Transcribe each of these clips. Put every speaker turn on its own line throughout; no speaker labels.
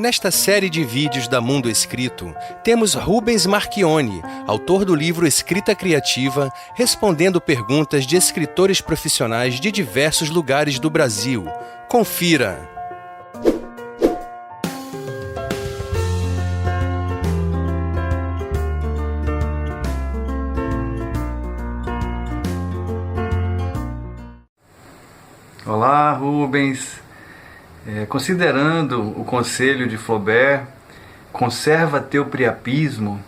Nesta série de vídeos da Mundo Escrito, temos Rubens Marchionni, autor do livro Escrita Criativa, respondendo perguntas de escritores profissionais de diversos lugares do Brasil. Confira!
Olá, Rubens. Considerando o conselho de Flaubert, conserva teu priapismo,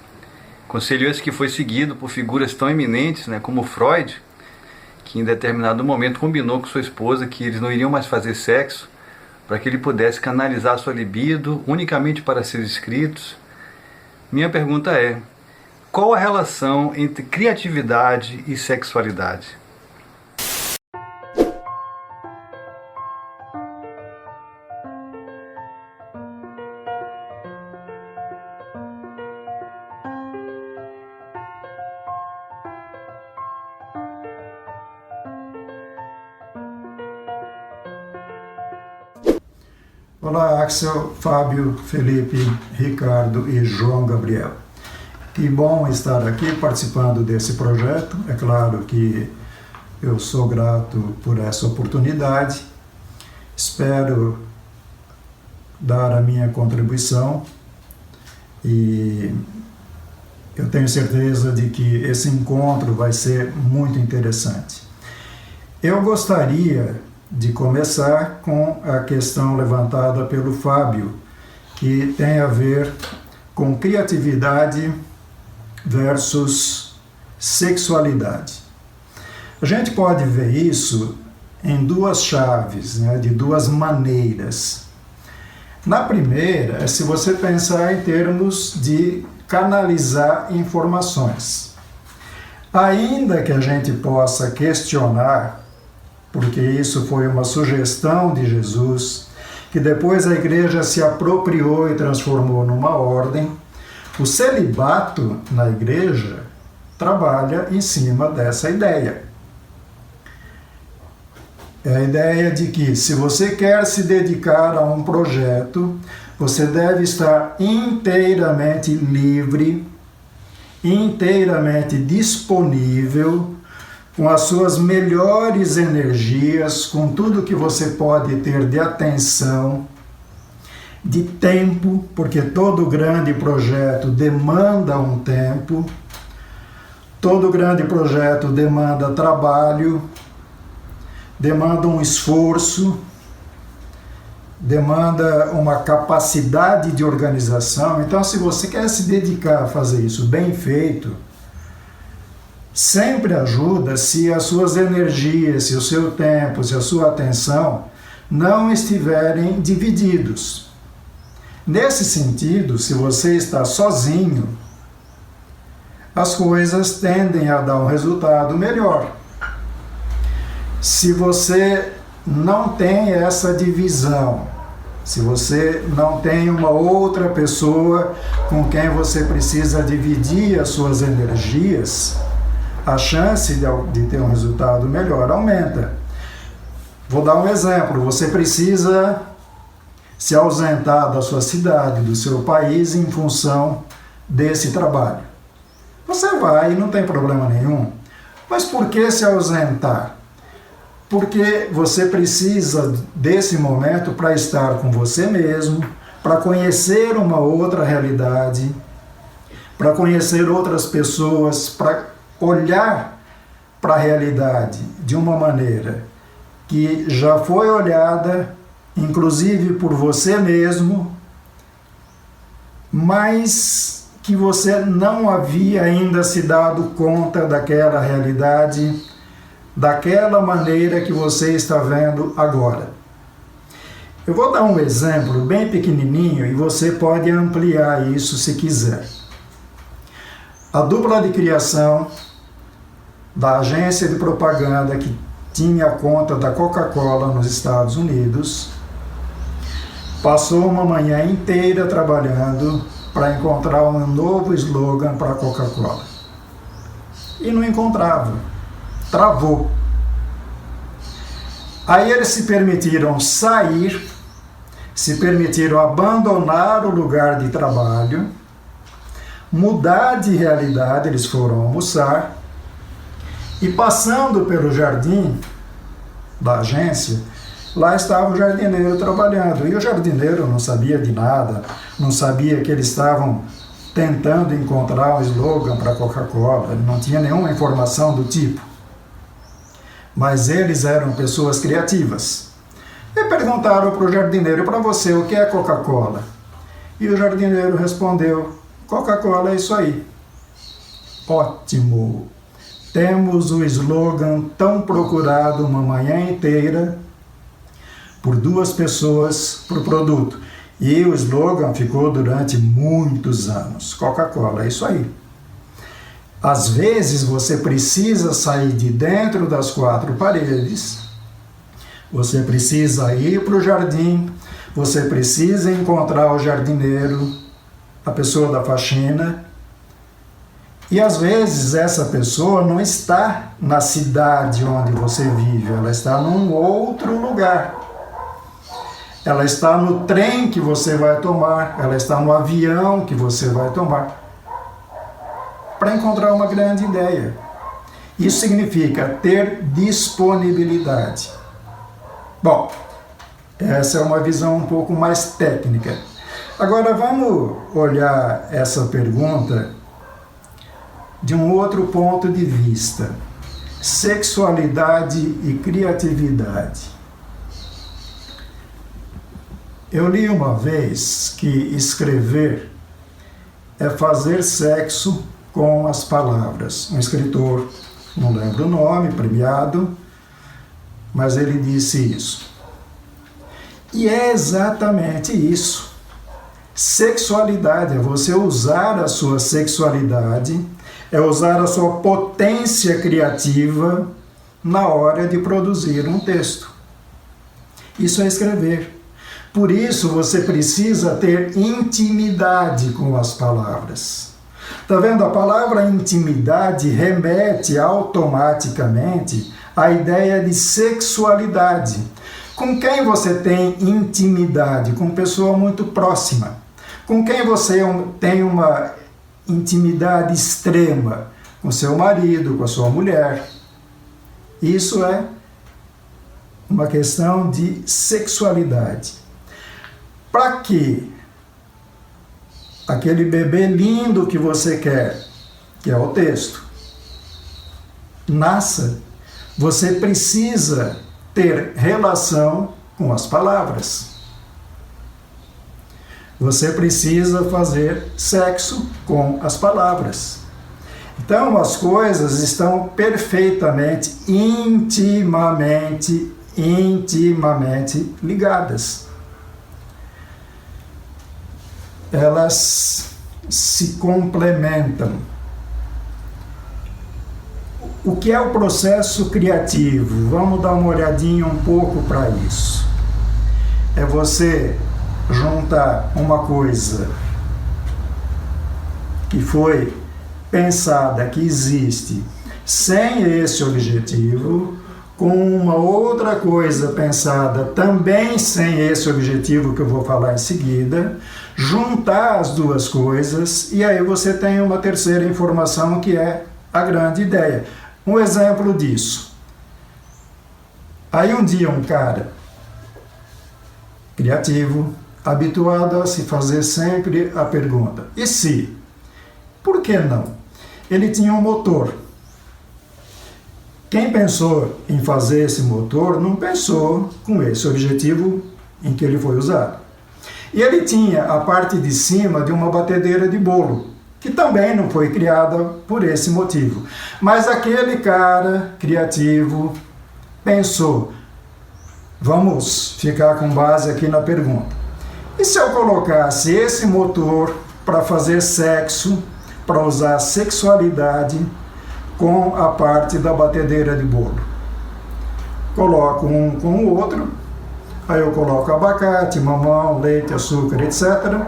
conselho esse que foi seguido por figuras tão eminentes, como Freud, que em determinado momento combinou com sua esposa que eles não iriam mais fazer sexo para que ele pudesse canalizar sua libido unicamente para seus escritos. Minha pergunta é: qual a relação entre criatividade e sexualidade?
Olá, Axel, Fábio, Felipe, Ricardo e João Gabriel. Que bom estar aqui participando desse projeto. É claro que eu sou grato por essa oportunidade. Espero dar a minha contribuição e eu tenho certeza de que esse encontro vai ser muito interessante. Eu gostaria de começar com a questão levantada pelo Fábio, que tem a ver com criatividade versus sexualidade. A gente pode ver isso em duas chaves, de duas maneiras. Na primeira, é se você pensar em termos de canalizar informações. Ainda que a gente possa questionar, porque isso foi uma sugestão de Jesus, que depois a igreja se apropriou e transformou numa ordem, o celibato na igreja trabalha em cima dessa ideia. É a ideia de que, se você quer se dedicar a um projeto, você deve estar inteiramente livre, inteiramente disponível, com as suas melhores energias, com tudo que você pode ter de atenção, de tempo, porque todo grande projeto demanda um tempo, todo grande projeto demanda trabalho, demanda um esforço, demanda uma capacidade de organização. Então, se você quer se dedicar a fazer isso bem feito, sempre ajuda se as suas energias, se o seu tempo, se a sua atenção não estiverem divididos. Nesse sentido, se você está sozinho, as coisas tendem a dar um resultado melhor. Se você não tem essa divisão, se você não tem uma outra pessoa com quem você precisa dividir as suas energias, a chance de ter um resultado melhor aumenta. Vou dar um exemplo. Você precisa se ausentar da sua cidade, do seu país, em função desse trabalho. Você vai e não tem problema nenhum. Mas por que se ausentar? Porque você precisa desse momento para estar com você mesmo, para conhecer uma outra realidade, para conhecer outras pessoas, para olhar para a realidade de uma maneira que já foi olhada, inclusive por você mesmo, mas que você não havia ainda se dado conta daquela realidade, daquela maneira que você está vendo agora. Eu vou dar um exemplo bem pequenininho e você pode ampliar isso se quiser. A dupla de criação da agência de propaganda que tinha a conta da Coca-Cola nos Estados Unidos passou uma manhã inteira trabalhando para encontrar um novo slogan para a Coca-Cola. E não encontrava. Travou. Aí eles se permitiram sair se permitiram abandonar o lugar de trabalho, mudar de realidade, eles foram almoçar, e passando pelo jardim da agência, lá estava o jardineiro trabalhando. E o jardineiro não sabia de nada, não sabia que eles estavam tentando encontrar um slogan para a Coca-Cola, ele não tinha nenhuma informação do tipo. Mas eles eram pessoas criativas. E perguntaram para o jardineiro: para você, o que é Coca-Cola? E o jardineiro respondeu: Coca-Cola é isso aí. Ótimo! Temos o slogan tão procurado uma manhã inteira por 2 pessoas por produto. E o slogan ficou durante muitos anos. Coca-Cola, é isso aí. Às vezes você precisa sair de dentro das 4 paredes, você precisa ir para o jardim, você precisa encontrar o jardineiro, a pessoa da faxina, e às vezes essa pessoa não está na cidade onde você vive, ela está num outro lugar. Ela está no trem que você vai tomar, ela está no avião que você vai tomar, para encontrar uma grande ideia. Isso significa ter disponibilidade. Bom, essa é uma visão um pouco mais técnica. Agora vamos olhar essa pergunta de um outro ponto de vista. Sexualidade e criatividade. Eu li uma vez que escrever é fazer sexo com as palavras. Um escritor, não lembro o nome, premiado, mas ele disse isso. E é exatamente isso. Sexualidade é você usar a sua sexualidade, é usar a sua potência criativa na hora de produzir um texto. Isso é escrever. Por isso você precisa ter intimidade com as palavras. Está vendo? A palavra intimidade remete automaticamente à ideia de sexualidade. Com quem você tem intimidade? Com pessoa muito próxima. Com quem você tem uma intimidade extrema? Com seu marido, com a sua mulher. Isso é uma questão de sexualidade. Para que aquele bebê lindo que você quer, que é o texto, nasça, você precisa ter relação com as palavras. Você precisa fazer sexo com as palavras. Então as coisas estão perfeitamente, intimamente ligadas. Elas se complementam. O que é o processo criativo? Vamos dar uma olhadinha um pouco para isso. É você juntar uma coisa que foi pensada, que existe, sem esse objetivo, com uma outra coisa pensada também sem esse objetivo que eu vou falar em seguida, juntar as 2 coisas e aí você tem uma terceira informação que é a grande ideia. Um exemplo disso. Aí um dia um cara criativo, habituado a se fazer sempre a pergunta: e se? Por que não? Ele tinha um motor. Quem pensou em fazer esse motor não pensou com esse objetivo em que ele foi usado. E ele tinha a parte de cima de uma batedeira de bolo, que também não foi criada por esse motivo. Mas aquele cara criativo pensou: vamos ficar com base aqui na pergunta. E se eu colocasse esse motor para fazer sexo, para usar sexualidade com a parte da batedeira de bolo? Coloco um com o outro, aí eu coloco abacate, mamão, leite, açúcar, etc.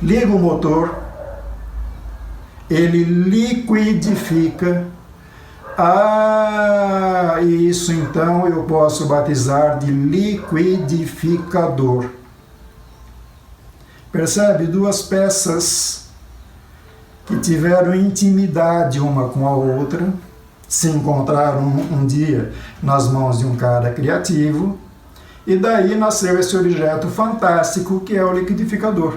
Ligo o motor, ele liquidifica. Isso então eu posso batizar de liquidificador. Percebe? Duas peças que tiveram intimidade uma com a outra, se encontraram um dia nas mãos de um cara criativo, e daí nasceu esse objeto fantástico que é o liquidificador.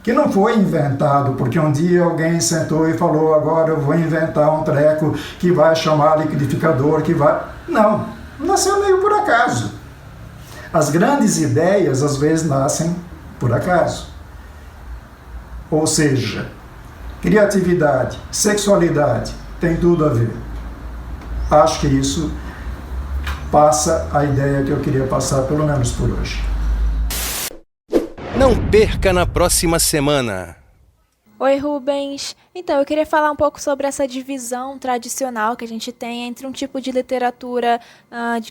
Que não foi inventado porque um dia alguém sentou e falou: agora eu vou inventar um treco que vai chamar liquidificador, que vai... Não, nasceu meio por acaso. As grandes ideias às vezes nascem por acaso. Ou seja, criatividade, sexualidade, tem tudo a ver. Acho que isso passa a ideia que eu queria passar, pelo menos por hoje.
Não perca na próxima semana.
Oi, Rubens. Então, eu queria falar um pouco sobre essa divisão tradicional que a gente tem entre um tipo de literatura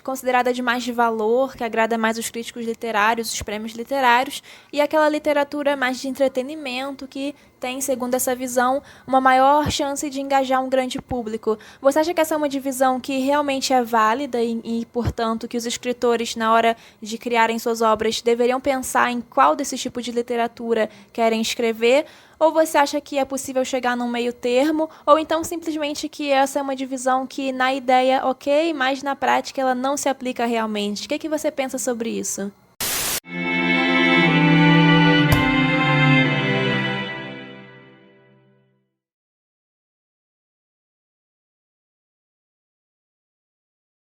considerada de mais de valor, que agrada mais os críticos literários, os prêmios literários, e aquela literatura mais de entretenimento, que tem, segundo essa visão, uma maior chance de engajar um grande público. Você acha que essa é uma divisão que realmente é válida e, portanto, que os escritores, na hora de criarem suas obras, deveriam pensar em qual desse tipo de literatura querem escrever? Ou você acha que é possível chegar num meio termo? Ou então simplesmente que essa é uma divisão que na ideia ok, mas na prática ela não se aplica realmente? O que você pensa sobre isso?